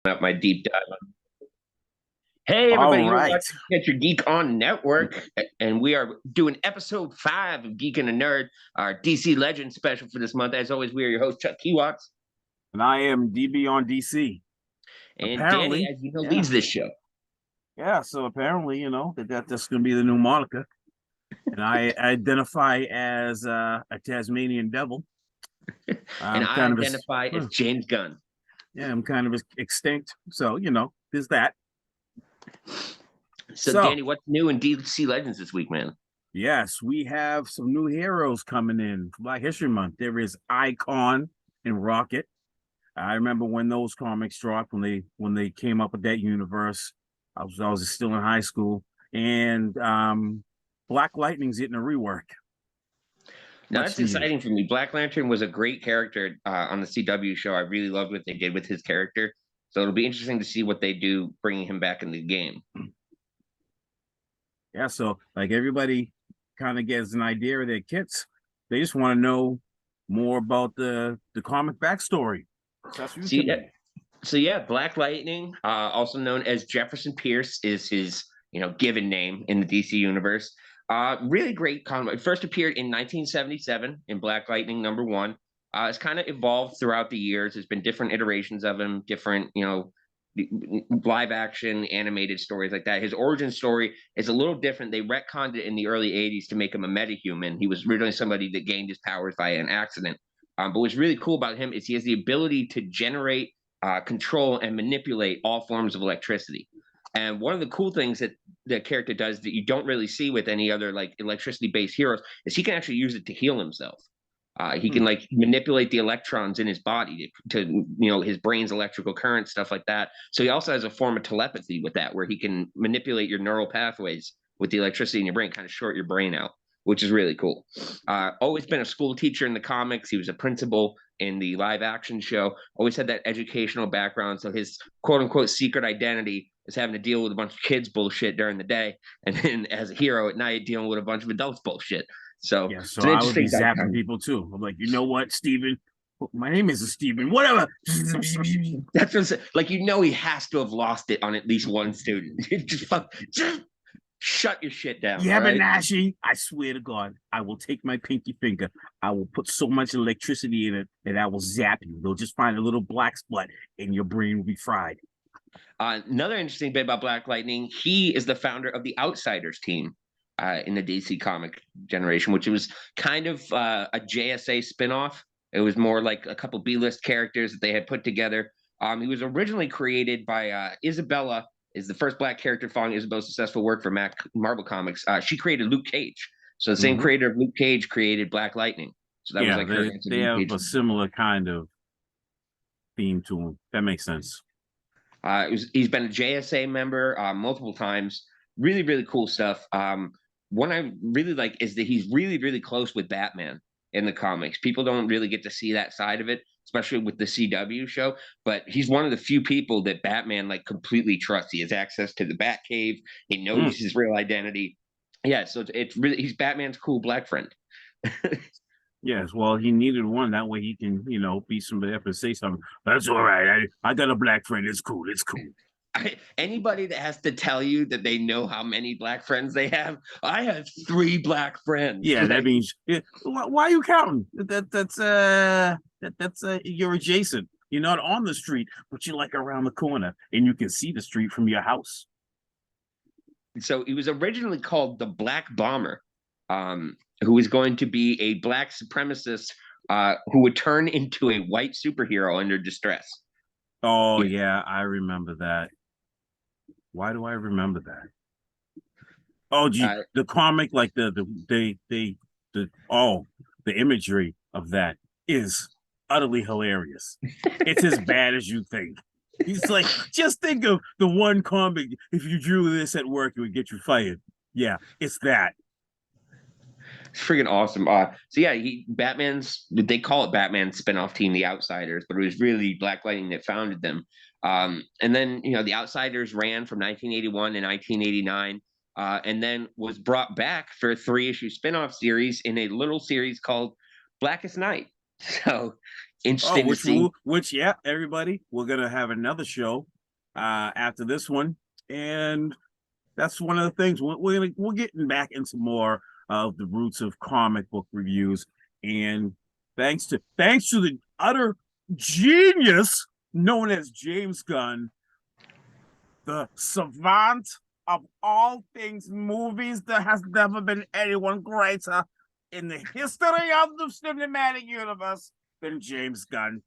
Up my deep dive. Hey, All everybody, you're right. watching Get Your Geek On Network, and we are doing episode 5 of Geek and a Nerd, our DC Legends special for this month. As always, we are your host, Chuck Keywots, And I am DB on DC. and Danny, Apparently, as you know, yeah. leads this show. Yeah. So apparently, that's going to be the new moniker. And I identify as a Tasmanian devil. And I'm I kind of identify as James Gunn. I'm kind of extinct. So, there's that. So, So, Danny, what's new in DC Legends this week, man? yes, we have some new heroes coming in for Black History Month. There is Icon and Rocket. I remember when those comics dropped when they came up with that universe. I was still in high school, and Black Lightning's getting a rework, Now, much that's needed. exciting for me. Black Lantern was a great character on the CW show. I really loved what they did with his character. So, it'll be interesting to see what they do bringing him back in the game. Yeah, so like everybody kind of gets an idea of their kits. They just want to know more about the comic backstory. So that's what you See, today. So yeah, Black Lightning, also known as Jefferson Pierce, is his given name in the DC universe. Really great comic. It first appeared in 1977 in Black Lightning #1. It's kind of evolved throughout the years. There's been different iterations of him, different live action animated stories like that. His origin story is a little different. They retconned it in the early 80s to make him a metahuman. He was originally somebody that gained his powers via an accident. But what's really cool about him is he has the ability to generate, control, and manipulate all forms of electricity. And one of the cool things that the character does that you don't really see with any other like electricity-based heroes is he can actually use it to heal himself. He Hmm. can like manipulate the electrons in his body to his brain's electrical current, stuff like that. So he also has a form of telepathy with that, where he can manipulate your neural pathways with the electricity in your brain, kind of short your brain out, which is really cool. Always been a school teacher in the comics. He was a principal in the live action show. Always had that educational background. So his quote unquote secret identity is having to deal with a bunch of kids bullshit during the day, and then as a hero at night dealing with a bunch of adults bullshit. So Yeah, it's so an I would be interesting zapping dichotomy. people too. I'm like, you know what, Steven? My name isn't Steven. Whatever. That's what like he has to have lost it on at least one student. Just shut your shit down, all right? Yabanashi, I swear to God, I will take my pinky finger. I will put so much electricity in it that I will zap you. They'll just find a little black spot and your brain will be fried. Another interesting bit about Black Lightning, he is the founder of the Outsiders team in the DC comic generation, which was kind of a JSA spinoff. It was more like a couple B-list characters that they had put together. He was originally created by Isabella, is the first Black character following Isabella's successful work for Marvel Comics. She created Luke Cage. So the same Mm-hmm. creator of Luke Cage created Black Lightning. So that was Yeah, like her they answer to they Luke have Cage. a similar kind of theme to them. That makes sense. He's been a JSA member multiple times. Really, really cool stuff. One I really like is that he's really, really close with Batman in the comics. People don't really get to see that side of it, especially with the CW show. But he's one of the few people that Batman like completely trusts. He has access to the Batcave. He Mm. knows his real identity. Yeah, so it's really he's Batman's cool black friend. Yes, well, he needed one. That way he can, be somebody up and say something. That's all right. I got a black friend. It's cool. It's cool. Anybody that has to tell you that they know how many black friends they have, I have 3 black friends. Yeah, that means why are you counting? That's you're adjacent. You're not on the street, but you're like around the corner, and you can see the street from your house. So he was originally called the Black Bomber, who was going to be a black supremacist who would turn into a white superhero under distress. Oh Yeah. yeah, I remember that. Why do I remember that? Oh, gee, Uh, the comic, like the imagery of that is utterly hilarious. It's as bad as you think. He's like, just think of the one comic. If you drew this at work, it would get you fired. Yeah, it's that. it's freaking awesome. So yeah, Batman's they call it Batman's spinoff team, the Outsiders, but it was really Black Lightning that founded them. And then the Outsiders ran from 1981 to 1989, and then was brought back for a 3-issue spinoff series in a little series called Blackest Night. So Oh, Interesting to see. yeah, everybody, we're gonna have another show after this one, and that's one of the things we're getting back into more of the roots of comic book reviews, and thanks to the utter genius known as James Gunn, the savant of all things movies. There has never been anyone greater in the history of the cinematic universe than James Gunn,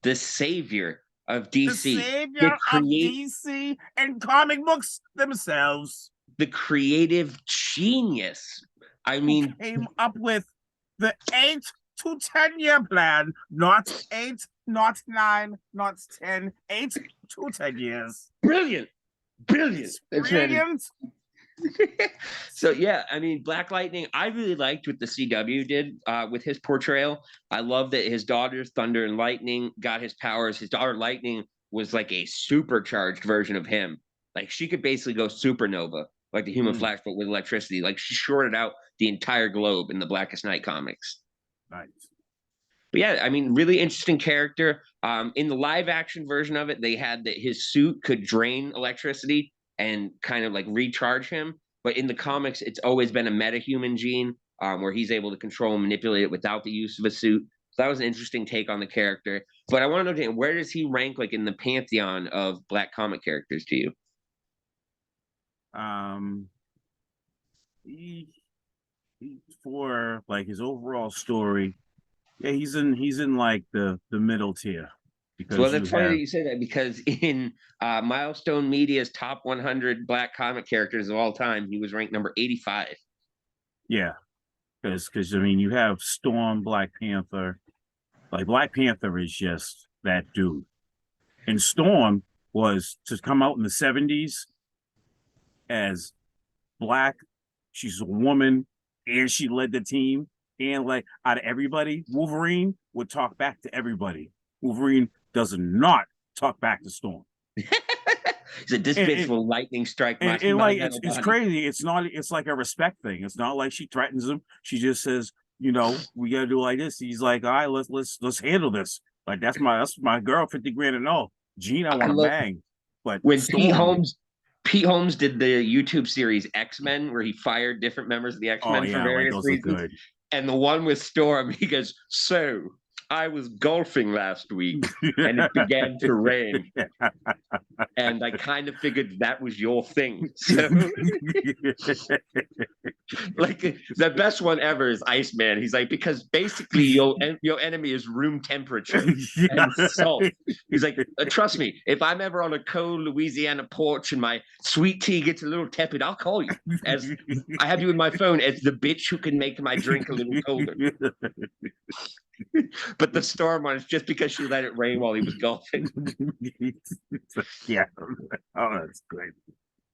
The savior of the DC, the savior of create DC and comic books themselves, the creative genius. I who mean, came up with the 8 to 10 year plan, not eight, not nine, not 10, 8 to 10 years. brilliant, brilliant. It's That's right. brilliant. So yeah, I mean, Black Lightning, I really liked what the CW did with his portrayal. I love that his daughters, Thunder and Lightning, got his powers. His daughter Lightning was like a supercharged version of him. Like she could basically go supernova, like the Human Mm, Flash, but with electricity. Like she shorted out the entire globe in the Blackest Night comics. nice. But yeah, I mean, really interesting character. In the live action version of it, they had that his suit could drain electricity and kind of like recharge him. But in the comics, it's always been a metahuman gene where he's able to control and manipulate it without the use of a suit. So that was an interesting take on the character. But I want to know, Dan, where does he rank like in the pantheon of black comic characters to you? Um, he, for like his overall story, yeah, he's in like the middle tier, Well, because you that's funny that have, you say that because in Milestone Media's top 100 black comic characters of all time, he was ranked number 85. yeah, because I mean you have Storm, Black Panther. Like Black Panther is just that dude, and Storm was to come out in the '70s as black. She's a woman, and she led the team. And like out of everybody, Wolverine would talk back to everybody. Wolverine does not talk back to Storm. He said, "This And bitch and, will lightning strike my, and my like metal it's body." crazy. It's not. It's like a respect thing. It's not like she threatens him. She just says, we got to do like this. He's like, all right, let's handle this. Like that's my girl, 50 grand and all. Gene, I I want to love bang, but when Storm. Pete Holmes did the YouTube series X-Men, where he fired different members of the Oh X-Men for yeah, like various those are reasons. good. And the one with Storm, he goes, "So I was golfing last week and it began to rain. And I kind of figured that was your thing." So like the best one ever is Iceman. He's like, because basically your enemy is room temperature and salt. He's like, trust me, if I'm ever on a cold Louisiana porch and my sweet tea gets a little tepid, I'll call you. As I have you in my phone as the bitch who can make my drink a little colder. But the storm one is just because she let it rain while he was golfing. Yeah. Oh, that's great.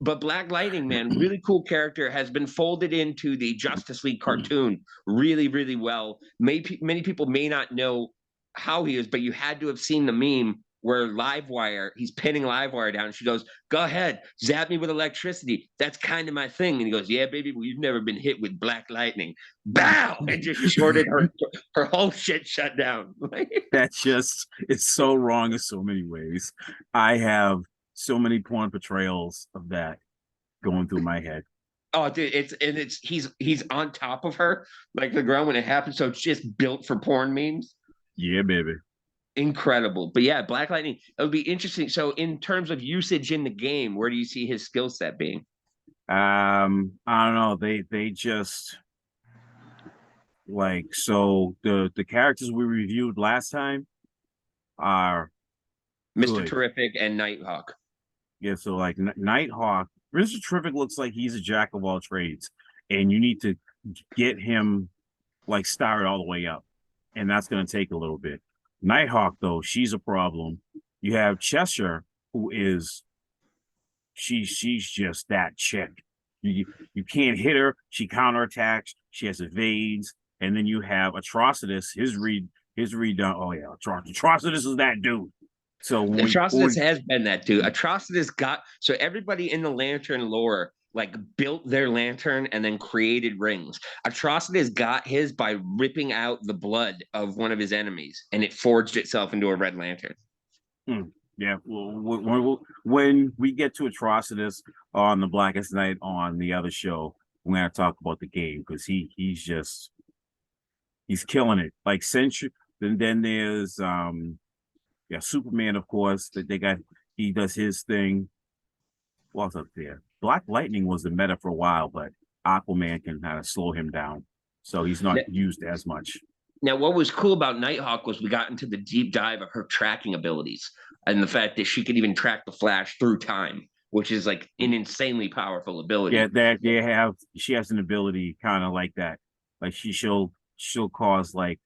But Black Lightning, man, really cool character, has been folded into the Justice League cartoon really, really well. Many people may not know how he is, but you had to have seen the meme where Livewire, he's pinning Livewire down. And she goes, "Go ahead, zap me with electricity. That's kind of my thing." And he goes, "Yeah, baby, well, you've never been hit with Black Lightning." Bow! And just shorted her whole shit shut down. It's so wrong in so many ways. I have so many porn portrayals of that going through my head. Oh, dude, he's on top of her like the ground when it happens. So it's just built for porn memes. Yeah, baby. Incredible. But yeah, Black Lightning, it would be interesting. So in terms of usage in the game, where do you see his skill set being? I don't know. They just like, so the characters we reviewed last time are Mr. good. Terrific and Nighthawk. Yeah, so like Nighthawk, Mr. Terrific looks like he's a jack of all trades, and you need to get him like started all the way up, and that's going to take a little bit. Nighthawk, though, she's a problem. You have Cheshire, who is she's just that chick. You can't hit her. She counterattacks. She has evades, and then you have Atrocitus. His read. Oh yeah, Atrocitus is that dude. So Atrocitus has been that dude. Atrocitus got so everybody in the Lantern lore like built their lantern and then created rings. Atrocitus got his by ripping out the blood of one of his enemies, and it forged itself into a red lantern. Yeah, well, when we get to Atrocitus on the Blackest Night on the other show, we're gonna talk about the game because he's killing it. Like Century, then there's yeah, Superman, of course, that they got he does his thing. What's up there? Black Lightning was the meta for a while, but Aquaman can kind of slow him down. So he's not used as much. Now, what was cool about Nighthawk was we got into the deep dive of her tracking abilities and the fact that she could even track the Flash through time, which is like an insanely powerful ability. Yeah, she has an ability kind of like that. Like she'll cause like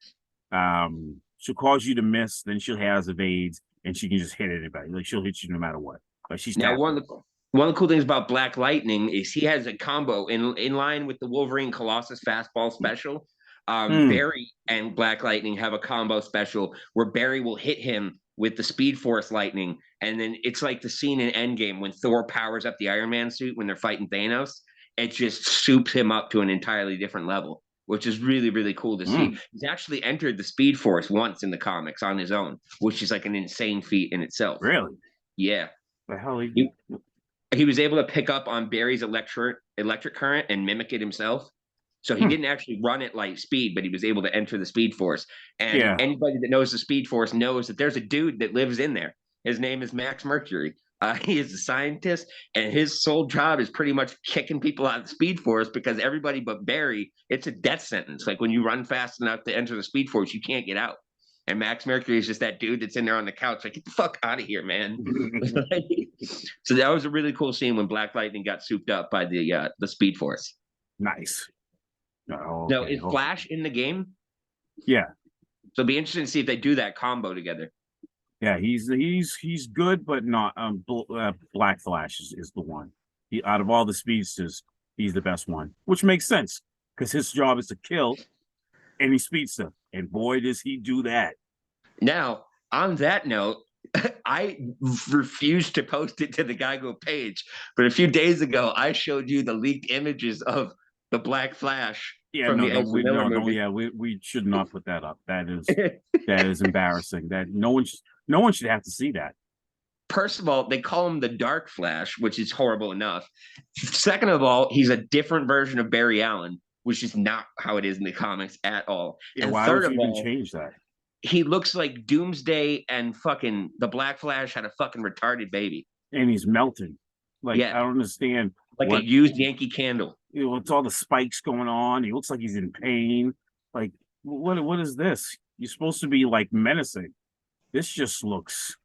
she'll cause you to miss, then she'll have evades, and she can just hit anybody. Like she'll hit you no matter what. Like she's Now, tapping. one of the cool things about Black Lightning is he has a combo in line with the Wolverine Colossus fastball special. Barry and Black Lightning have a combo special where Barry will hit him with the Speed Force Lightning, and then it's like the scene in Endgame when Thor powers up the Iron Man suit when they're fighting Thanos. It just soups him up to an entirely different level, which is really, really cool to see. He's actually entered the Speed Force once in the comics on his own, which is like an insane feat in itself. Really? Yeah. The hell He was able to pick up on Barry's electric current and mimic it himself. So he didn't actually run at light speed, but he was able to enter the Speed Force. And anybody that knows the Speed Force knows that there's a dude that lives in there. His name is Max Mercury. He is a scientist, and his sole job is pretty much kicking people out of the Speed Force because everybody but Barry, it's a death sentence. Like when you run fast enough to enter the Speed Force, you can't get out. And Max Mercury is just that dude that's in there on the couch, like, get the fuck out of here, man. So that was a really cool scene when Black Lightning got souped up by the Speed Force. Nice. Oh, okay, now, is Flash in the game? Yeah. So it'll be interesting to see if they do that combo together. Yeah, he's good, but not Black Flash is the one. He out of all the speedsters, he's the best one, which makes sense because his job is to kill any speedster, and boy, does he do that. Now, on that note, I refused to post it to the GYGO page, but a few days ago, I showed you the leaked images of the Black Flash. Yeah, we should not put that up. That is embarrassing. That no one should have to see that. First of all, they call him the Dark Flash, which is horrible enough. Second of all, he's a different version of Barry Allen, which is not how it is in the comics at all. Yeah, and why would you even change that? He looks like Doomsday and fucking the Black Flash had a fucking retarded baby. And he's melting. Like, yeah. I don't understand. Like a used Yankee candle. You know, it's all the spikes going on. He looks like he's in pain. Like, what is this? You're supposed to be like menacing. This just looks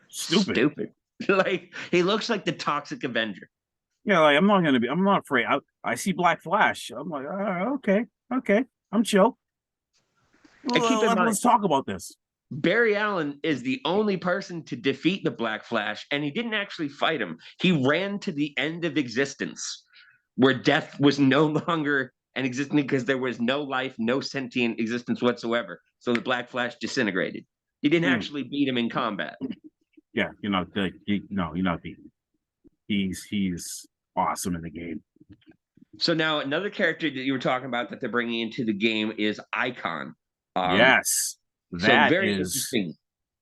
stupid. Like, he looks like the Toxic Avenger. Yeah, like I'm not afraid. I see Black Flash. I'm like, okay, I'm chill. Well, let's talk about this. Barry Allen is the only person to defeat the Black Flash, and he didn't actually fight him. He ran to the end of existence, where death was no longer an existence because there was no life, no sentient existence whatsoever. So the Black Flash disintegrated. He didn't actually beat him in combat. Yeah, you're not beating. He's awesome in the game. So now another character that you were talking about that they're bringing into the game is Icon. Yes, that so very interesting.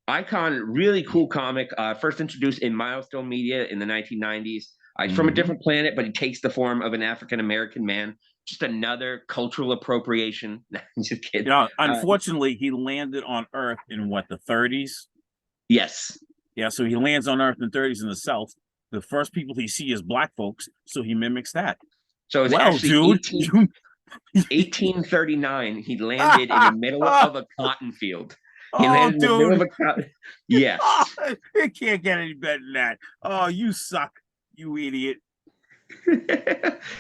Icon, really cool comic. First introduced in Milestone Media in the 1990s. He's from a different planet, but he takes the form of an African American man. Just another cultural appropriation. Just kidding. You know, unfortunately, he landed on Earth in what, the 30s? Yes. Yeah, so he lands on Earth in the 30s in the South. The first people he sees is black folks, so he mimics that. So it's actually 1839. He landed in the middle of a cotton field. He landed in the middle of a cotton. Yes. It can't get any better than that. Oh, you suck, you idiot.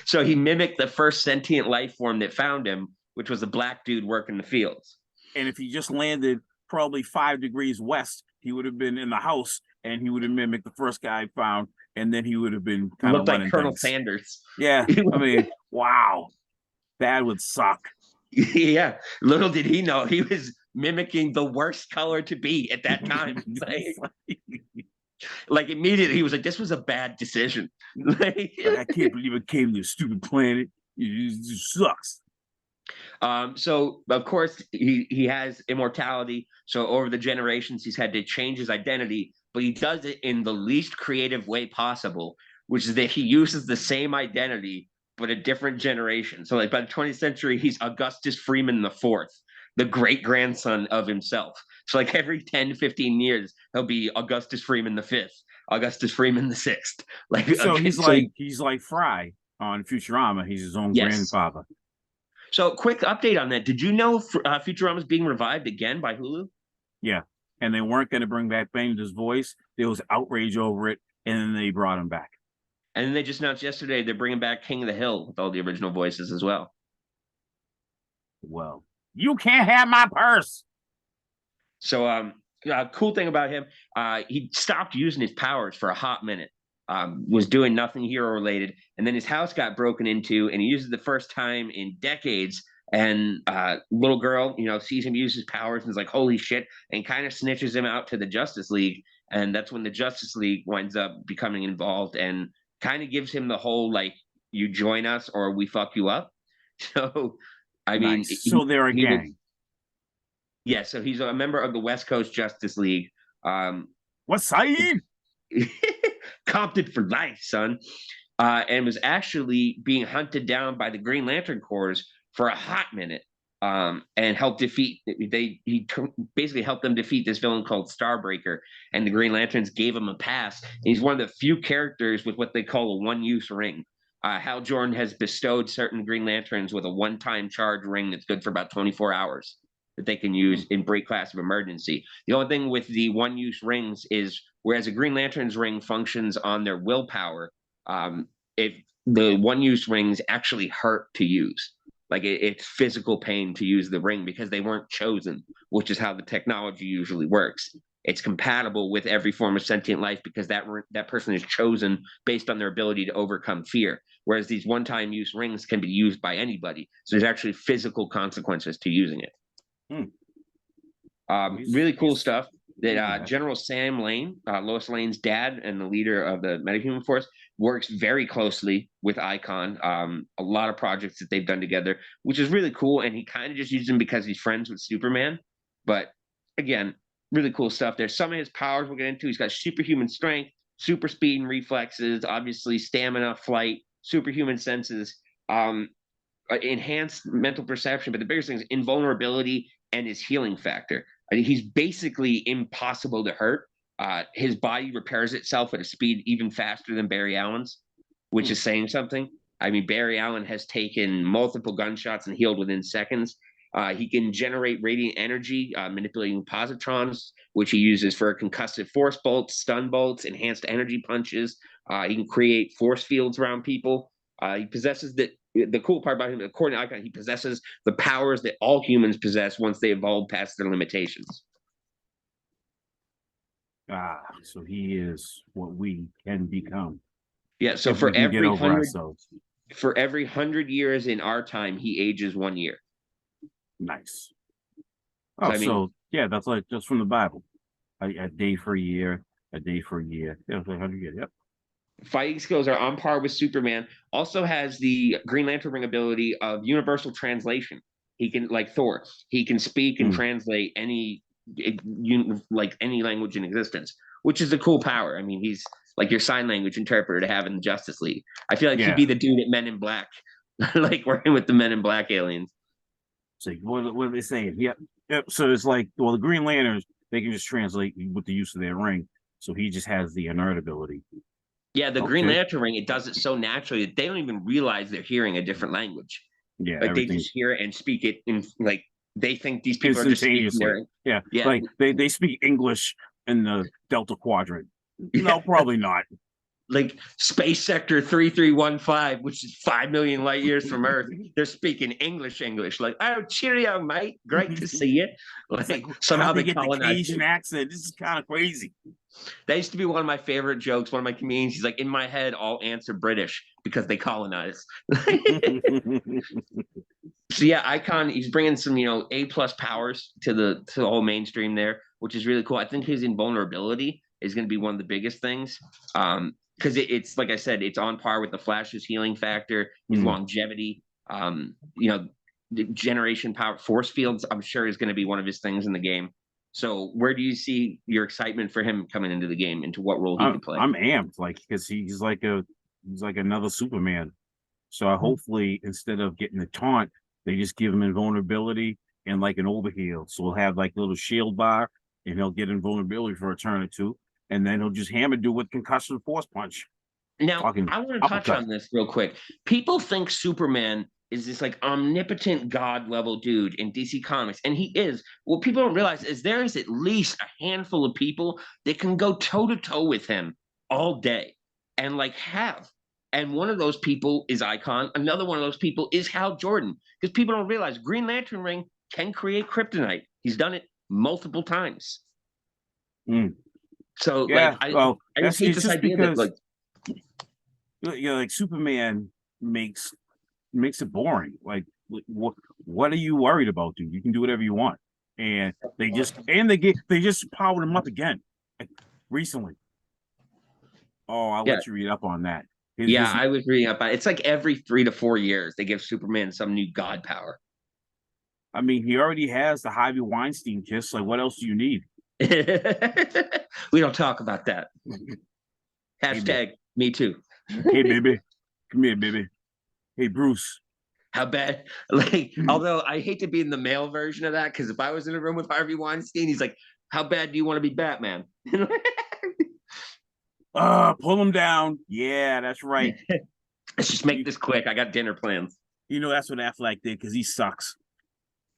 So he mimicked the first sentient life form that found him, which was a black dude working the fields. And if he just landed probably 5 degrees west, he would have been in the house and he would have mimicked the first guy I found, and then he would have been kind of like Colonel Sanders. Yeah, I mean, wow, that would suck. Yeah, little did he know he was mimicking the worst color to be at that time. Like immediately, he was like, "This was a bad decision." Like, Like, I can't believe I came to your stupid planet. It just sucks. so of course he has immortality. So over the generations, he's had to change his identity, but he does it in the least creative way possible, which is that he uses the same identity but a different generation. So like by the 20th century, he's Augustus Freeman the Fourth, the great grandson of himself. So like every 10 to 15 years, he'll be Augustus Freeman the Fifth, Augustus Freeman the Sixth. Like So okay, so he's like Fry on Futurama. He's his own yes. grandfather. So quick update on that. Did you know Futurama is being revived again by Hulu? Yeah. And they weren't going to bring back Bender's voice. There was outrage over it, and then they brought him back. And then they just announced yesterday they're bringing back King of the Hill with all the original voices as well. Well, you can't have my purse. So, cool thing about him, he stopped using his powers for a hot minute. Was doing nothing hero related, and then his house got broken into, and he uses the first time in decades. And little girl, sees him use his powers and is like, "Holy shit!" and kind of snitches him out to the Justice League, and that's when the Justice League winds up becoming involved and kind of gives him the whole like, "You join us or we fuck you up." So, I mean, Nice. So they're a he was gang. yeah, so he's a member of the West Coast Justice League. What's side? Compton for life, son. And was actually being hunted down by the Green Lantern Corps for a hot minute. And helped defeat basically helped them defeat this villain called Starbreaker, and the Green Lanterns gave him a pass. And he's one of the few characters with what they call a one-use ring. Hal Jordan has bestowed certain Green Lanterns with a one-time charge ring that's good for about 24 hours that they can use in break class of emergency. The only thing with the one-use rings is whereas a Green Lantern's ring functions on their willpower, if the one-use rings actually hurt to use. Like it's physical pain to use the ring because they weren't chosen, which is how the technology usually works. It's compatible with every form of sentient life because that person is chosen based on their ability to overcome fear. Whereas these one-time use rings can be used by anybody, so there's actually physical consequences to using it. Really cool stuff. That General Sam Lane, Lois Lane's dad and the leader of the Metahuman Force, works very closely with Icon. A lot of projects that they've done together, which is really cool. And he kind of just uses him because he's friends with Superman. But again, really cool stuff there. Some of his powers we'll get into. He's got superhuman strength, super speed and reflexes, obviously stamina, flight, superhuman senses, enhanced mental perception. But the biggest thing is invulnerability and his healing factor. I mean, he's basically impossible to hurt. His body repairs itself at a speed even faster than Barry Allen's, which is saying something. I mean, Barry Allen has taken multiple gunshots and healed within seconds. He can generate radiant energy, manipulating positrons, which he uses for concussive force bolts, stun bolts, enhanced energy punches. He can create force fields around people. He possesses the cool part about him, according to Icon, he possesses the powers that all humans possess once they evolve past their limitations. So he is what we can become. Yeah. So if we can get over ourselves. For every 100 years in our time, he ages 1 year. Nice. Oh, so yeah, that's like just from the Bible. A day for a year, a day for a year. Yeah, it's like 100 years. Yep. Fighting skills are on par with Superman. Also has the Green Lantern ring ability of universal translation. He can, like Thor, he can speak and translate any language in existence, which is a cool power. I mean, he's like your sign language interpreter to have in the Justice League. I feel like he'd be the dude at Men in Black, like working with the Men in Black aliens. So what are they saying? Yep. So it's like, well, the Green Lanterns, they can just translate with the use of their ring. So he just has the inert ability. Yeah, the Green Lantern ring, it does it so naturally that they don't even realize they're hearing a different language. Yeah, like they just hear it and speak it in like they think these people are just speaking their, yeah. Like they speak English in the Delta Quadrant. No, probably not. Like Space Sector 3315, which is 5 million light years from Earth, they're speaking English. Like, oh, cheerio, mate. Great to see you. Like somehow they get the Cajun accent. This is kind of crazy. That used to be one of my favorite jokes. One of my comedians, he's like, in my head, all ants are British because they colonize. So yeah, Icon, he's bringing some, A+ powers to the whole mainstream there, which is really cool. I think his invulnerability is going to be one of the biggest things. Because it's like I said, it's on par with the Flash's healing factor, his Mm. longevity. You know, the generation power, force fields. I'm sure is going to be one of his things in the game. So, where do you see your excitement for him coming into the game? Into what role he I'm could play? I'm amped, like, because he's like another Superman. So I hopefully instead of getting the taunt, they just give him invulnerability and like an overheal. So we'll have like a little shield bar, and he'll get invulnerability for a turn or two, and then he'll just hammer do with concussion force punch, Now, fucking I want to touch uppercut. on this real quick. People think Superman is this like omnipotent god level dude in DC Comics, and he is. What people don't realize is there is at least a handful of people that can go toe to toe with him all day, and like have. And one of those people is Icon. Another one of those people is Hal Jordan, because people don't realize Green Lantern Ring can create kryptonite. He's done it multiple times. Mm. So, like, Yeah, well, I just that's hate it's this just idea that because like like Superman makes makes it boring. Like, what are you worried about, dude? You can do whatever you want, and they just powered him up again, like, recently. Oh, I'll yeah, let you read up on that. Yeah, His I was reading up on it. It's like every 3 to 4 years they give Superman some new god power. I mean, he already has the Harvey Weinstein kiss. Like, what else do you need? We don't talk about that. Hey, baby. Hashtag me too. Hey, baby. Come here, baby. Hey, Bruce. How bad? Like, although I hate to be in the male version of that, because if I was in a room with Harvey Weinstein, he's like, "How bad do you want to be Batman?" Pull him down. Yeah, that's right. Let's just make You, this quick. I got dinner plans. you know that's what Affleck did because he sucks.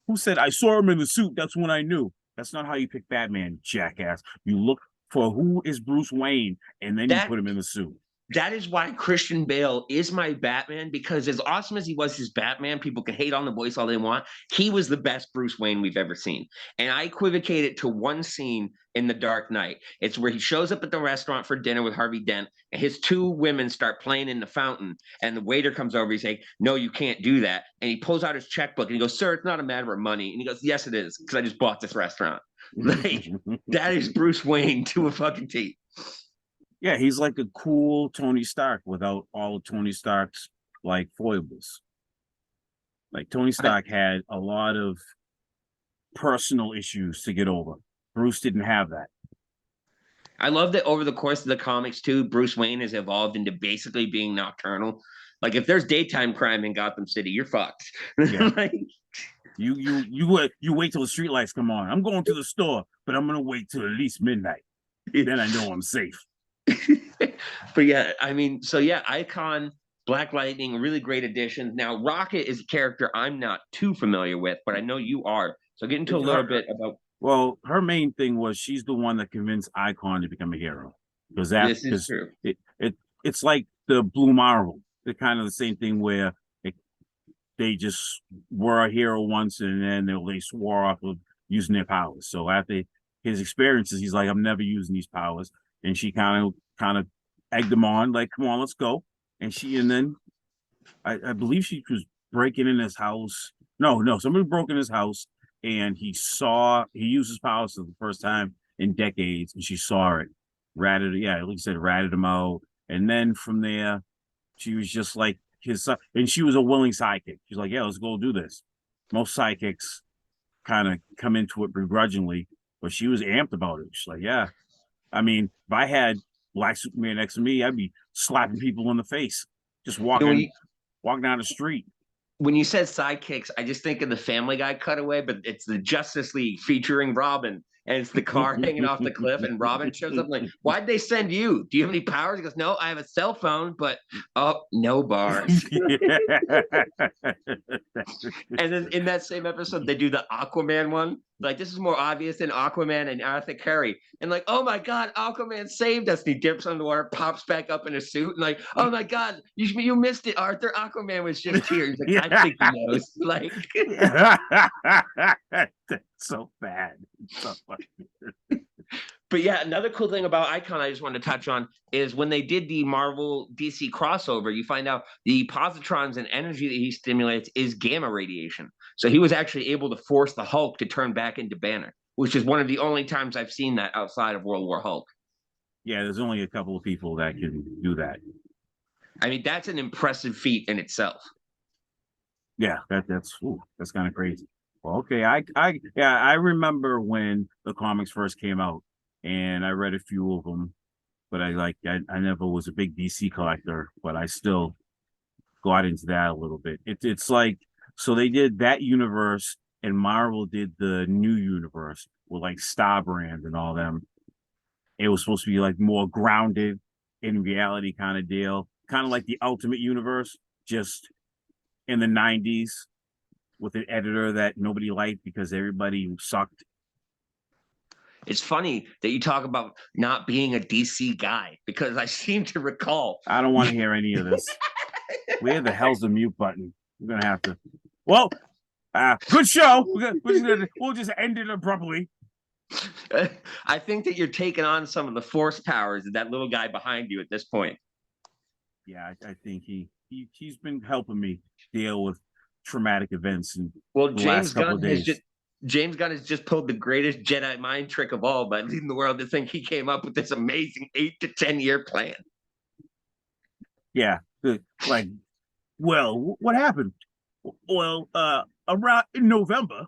Who said I saw him in the suit? That's when I knew. That's not how you pick Batman, jackass. You look for who is Bruce Wayne, and then you That put him in the suit. that is why Christian Bale is my Batman, because as awesome as he was his Batman, people can hate on the voice all they want. He was the best Bruce Wayne we've ever seen. And I equivocate it to one scene in The Dark Knight. It's where he shows up at the restaurant for dinner with Harvey Dent, and his two women start playing in the fountain. And the waiter comes over. He's like, "No, you can't do that." And he pulls out his checkbook and he goes, "Sir, it's not a matter of money." And he goes, "Yes, it is, because I just bought this restaurant." Like, that is Bruce Wayne to a fucking T. Yeah, he's like a cool Tony Stark without all of Tony Stark's like foibles. Like Tony I, Stark had a lot of personal issues to get over. Bruce didn't have that. I love that over the course of the comics too, Bruce Wayne has evolved into basically being nocturnal. Like if there's daytime crime in Gotham City, you're fucked. Yeah. Like, You wait till the streetlights come on. I'm going to the store, but I'm gonna wait till at least midnight. Then I know I'm safe. but yeah, I mean, so yeah, Icon, Black Lightning, really great additions. Now, Rocket is a character I'm not too familiar with, but I know you are. So get into a little bit about Well, her main thing was she's the one that convinced Icon to become a hero this is because true. it's like the Blue Marvel. They're kind of the same thing where they just were a hero once and then they swore off of using their powers. So after his experiences, he's like, I'm never using these powers. And she kind of egged him on, like, come on, let's go. And then I believe she was breaking in his house. No, somebody broke in his house and he used his powers for the first time in decades, and she saw it, like you said, ratted him out. And then from there, she was just like his son, and she was a willing sidekick. She's like, yeah, let's go do this. Most sidekicks kind of come into it begrudgingly, but she was amped about it. She's like, yeah. I mean, if I had Black Superman next to me, I'd be slapping people in the face, just You know, walking down the street. when you said sidekicks, I just think of the Family Guy cutaway, but it's the Justice League featuring Robin, and it's the car hanging off the cliff, and Robin shows up like, "Why'd they send you? Do you have any powers?" He goes, "No, I have a cell phone, but oh, no bars." And then in that same episode, they do the Aquaman one. Like, this is more obvious than Aquaman and Arthur Curry. And like, oh my God, Aquaman saved us. And he dips underwater, pops back up in a suit, and like, oh my God, you missed it, Arthur. Aquaman was just here. He's like, I think he knows. Like, That's so bad. So but yeah, another cool thing about Icon I just wanted to touch on is when they did the Marvel DC crossover, you find out the positrons and energy that he stimulates is gamma radiation. So he was actually able to force the Hulk to turn back into Banner, which is one of the only times I've seen that outside of World War Hulk. Yeah, there's only a couple of people that can do that. I mean, that's an impressive feat in itself. Yeah, that's kind of crazy. Well, okay, I remember when the comics first came out, and I read a few of them, but I never was a big DC collector, but I still got into that a little bit. It's like so they did that universe, and Marvel did the new universe with like Star Brand and all them. It was supposed to be like more grounded in reality kind of deal, kind of like the Ultimate Universe, just in the '90s with an editor that nobody liked because everybody sucked. It's funny that you talk about not being a DC guy because I seem to recall. I don't want to hear any of this. Where the hell's the mute button? We're gonna have to. Well, good show. We'll just end it abruptly. I think that you're taking on some of the force powers of that little guy behind you at this point. Yeah, I think he's been helping me deal with traumatic events in Well, the last couple of days. James Gunn has just pulled the greatest Jedi mind trick of all by leading the world to think he came up with this amazing 8 to 10 year plan. Yeah, like, well, what happened? Well, around in November,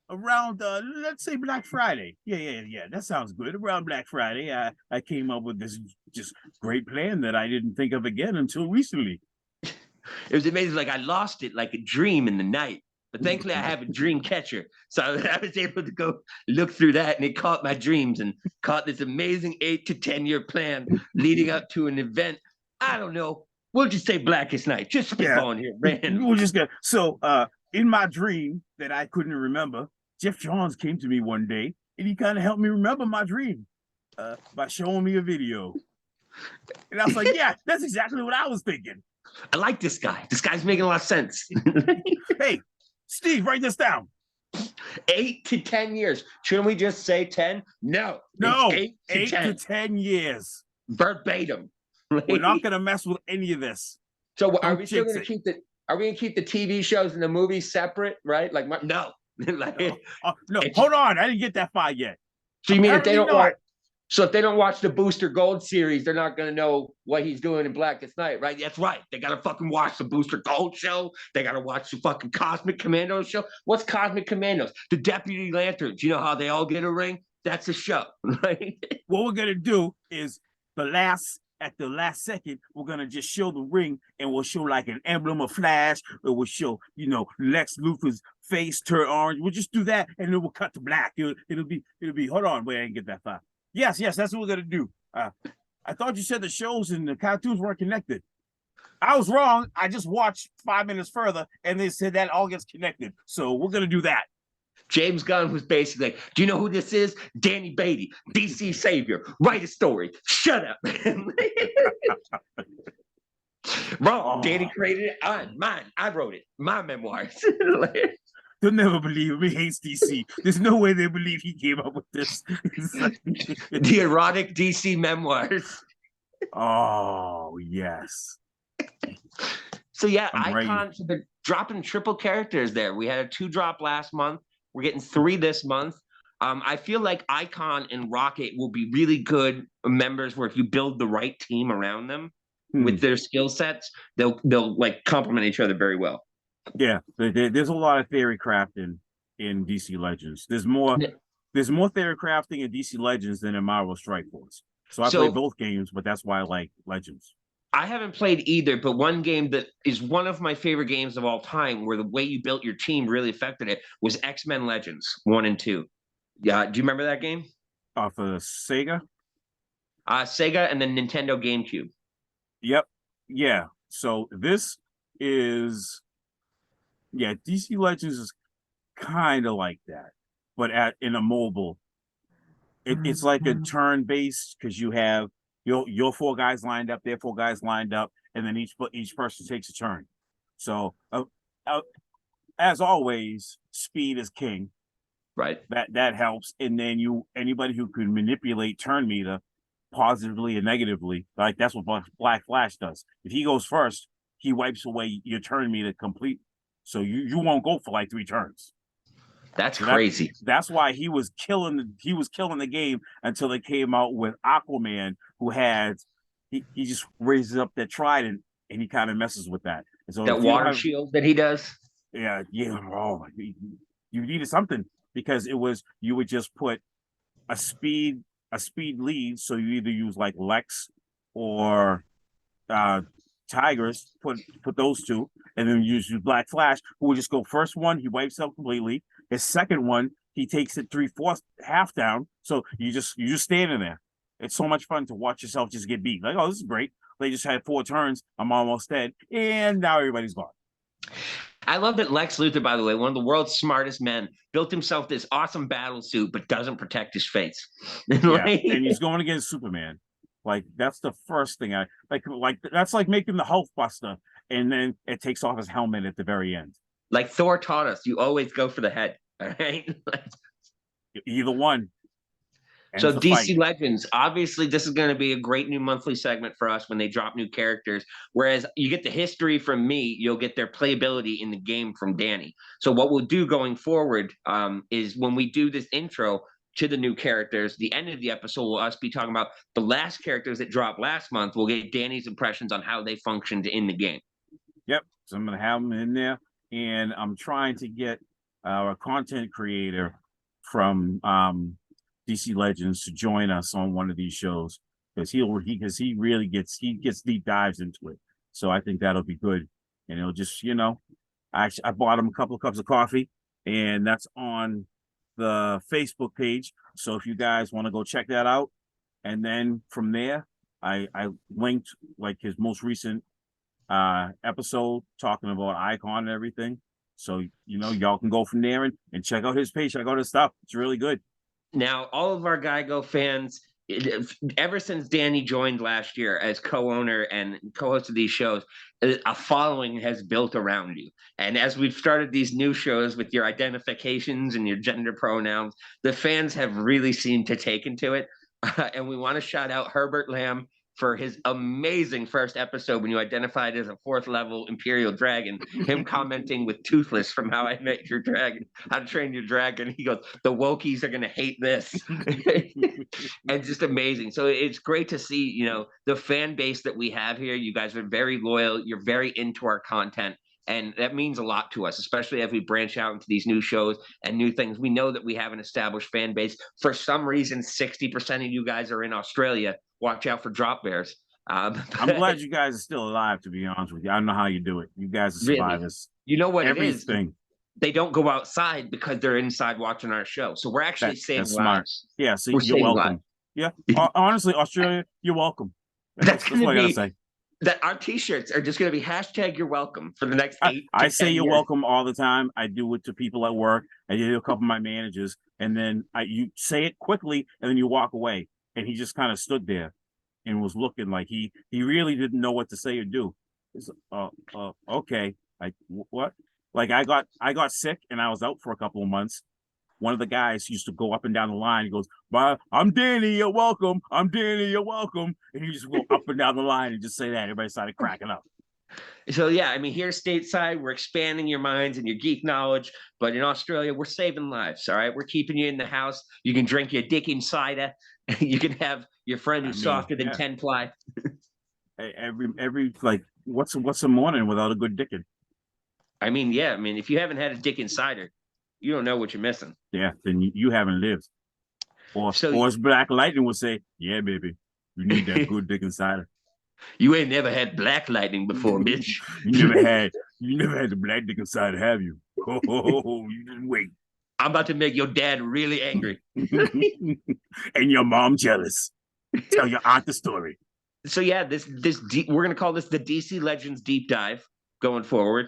around let's say Black Friday. Yeah. That sounds good. Around Black Friday, I came up with this just great plan that I didn't think of again until recently. It was amazing. Like I lost it like a dream in the night. But thankfully, I have a dream catcher. So I was able to go look through that and it caught my dreams and caught this amazing 8 to 10 year plan leading up to an event. I don't know. We'll just say Blackest Night. Just spitballing here, man. We'll just get so in my dream that I couldn't remember, Jeff Johns came to me one day and he kind of helped me remember my dream by showing me a video. And I was like, yeah, that's exactly what I was thinking. I like this guy. This guy's making a lot of sense. Hey, Steve, write this down. 8 to 10 years. Shouldn't we just say 10? No. No, 8 to 10 years. Verbatim. We're not gonna mess with any of this. So are we still gonna keep the TV shows and the movies separate, right? Like no. Like, no, hold on. I didn't get that far yet. So you mean if they don't watch so if they don't watch the Booster Gold series, they're not going to know what he's doing in Blackest Night, right? That's right. They got to fucking watch the Booster Gold show. They got to watch the fucking Cosmic Commandos show. What's Cosmic Commandos? The Deputy Lanterns. You know how they all get a ring? That's a show, right? What we're going to do is at the last second, we're going to just show the ring and we'll show like an emblem of Flash. Or we'll show, Lex Luthor's face turn orange. We'll just do that and then we'll cut to black. It'll be, hold on. Wait, I didn't get that far. Yes, that's what we're gonna do. I thought you said the shows and the cartoons weren't connected. I was wrong. I just watched 5 minutes further, and they said that all gets connected. So we're gonna do that. James Gunn was basically like, "Do you know who this is? Danny Beatty, DC savior. Write a story. Shut up." Wrong. Danny created it. Mine. I wrote it. My memoirs. They'll never believe him. He hates DC. There's no way they believe he came up with this. The erotic DC memoirs. Oh, yes. So yeah, Icons, they're dropping triple characters there. We had a 2 drop last month. We're getting 3 this month. I feel like Icon and Rocket will be really good members where if you build the right team around them with their skill sets, they'll like complement each other very well. Yeah, there's a lot of theory crafting in DC Legends. There's more theory crafting in DC Legends than in Marvel Strike Force. So I play both games, but that's why I like Legends. I haven't played either, but one game that is one of my favorite games of all time, where the way you built your team really affected it, was X-Men Legends 1 and 2. Yeah, do you remember that game? For Sega? Sega and then Nintendo GameCube. Yep. Yeah. So this is. Yeah, DC Legends is kind of like that, but in a mobile. It's like a turn-based because you have your 4 guys lined up, their 4 guys lined up, and then each person takes a turn. So, as always, speed is king. Right. That helps, and then anybody who can manipulate turn meter positively and negatively, like that's what Black Flash does. If he goes first, he wipes away your turn meter complete. So you won't go for like 3 turns. That's So crazy. that's why he was killing the game until they came out with Aquaman, who had he just raises up that trident and he kind of messes with that. And so That if you don't water have shield that he does. yeah, oh, you needed something because it was you would just put a speed lead, so you either use like Lex or uh Tigers, put those two, and then use Black Flash, who would just go first one, he wipes out completely. His second one, he takes it 3/4 half down. So you just standing there. It's so much fun to watch yourself just get beat. Like, oh, this is great. They just had 4 turns. I'm almost dead, and now everybody's gone. I love that Lex Luthor, by the way, one of the world's smartest men, built himself this awesome battle suit, but doesn't protect his face. Yeah, Like, and he's going against Superman. Like that's the first thing I like. Like that's like making the Hulk Buster, and then it takes off his helmet at the very end. like Thor taught us, you always go for the head. All right. Either one So ends the fight. DC Legends, obviously, this is going to be a great new monthly segment for us when they drop new characters. Whereas you get the history from me, you'll get their playability in the game from Danny. So what we'll do going forward is when we do this intro to the new characters, the end of the episode will us be talking about the last characters that dropped last month. We'll get Danny's impressions on how they functioned in the game. Yep. So I'm gonna have them in there, and I'm trying to get a content creator from DC Legends to join us on one of these shows because he really gets deep dives into it. So I think that'll be good, and it'll just I bought him a couple of cups of coffee, and that's on the Facebook page. So if you guys want to go check that out, and then from there, I linked like his most recent episode talking about Icon and everything. So y'all can go from there and check out his page, check out his stuff. It's really good. Now, all of our GYGO fans, ever since Danny joined last year as co-owner and co-host of these shows, a following has built around you. And as we've started these new shows with your identifications and your gender pronouns, the fans have really seemed to take into it. And we want to shout out Herbert Lamb for his amazing first episode when you identified as a 4th level Imperial Dragon, him commenting with Toothless from How I Met Your Dragon, How to Train Your Dragon. He goes, the wokies are going to hate this. And just amazing. So it's great to see, the fan base that we have here. You guys are very loyal. You're very into our content. And that means a lot to us, especially as we branch out into these new shows and new things. We know that we have an established fan base. For some reason, 60% of you guys are in Australia. Watch out for drop bears. I'm glad you guys are still alive, to be honest with you. I don't know how you do it. You guys are survivors. Really? You know what Everything. It is? They don't go outside because they're inside watching our show. So we're actually saving lives. Yeah, so you're welcome. Lives. Yeah, honestly, Australia, you're welcome. That's what I gotta say. That our t-shirts are just going to be # you're welcome for the next 8 I say you're years. Welcome all the time. I do it to people at work. I do it to a couple of my managers, and then you say it quickly and then you walk away. And he just kind of stood there and was looking like he really didn't know what to say or do. Okay. What? Like I got sick and I was out for a couple of months. One of the guys used to go up and down the line. He goes, I'm Danny, you're welcome. I'm Danny, you're welcome. And he just go up and down the line and just say that. Everybody started cracking up. So, yeah, I mean, here stateside, we're expanding your minds and your geek knowledge. But in Australia, we're saving lives, all right? We're keeping you in the house. You can drink your dick cider. You can have your friend who's softer than 10 ply. Every like, what's a morning without a good dicking? I mean, yeah. I mean, if you haven't had a dick cider, you don't know what you're missing. Yeah, then you haven't lived. Or as Black Lightning would say, yeah, baby, you need that good dick cider. You ain't never had Black Lightning before, bitch. You never had the black dick cider, have you? Oh, you just wait. I'm about to make your dad really angry. And your mom jealous. Tell your aunt the story. So yeah, we're gonna call this the DC Legends deep dive going forward.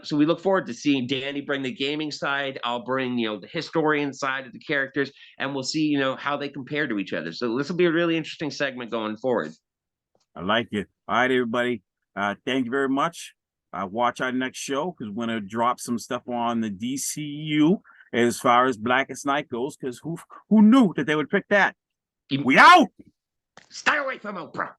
So we look forward to seeing Danny bring the gaming side. I'll bring, the historian side of the characters, and we'll see, how they compare to each other. So this will be a really interesting segment going forward. I like it. All right, everybody. Thank you very much. Watch our next show because we're going to drop some stuff on the DCU as far as Blackest Night goes, because who knew that they would pick that? We out! Stay away from Oprah.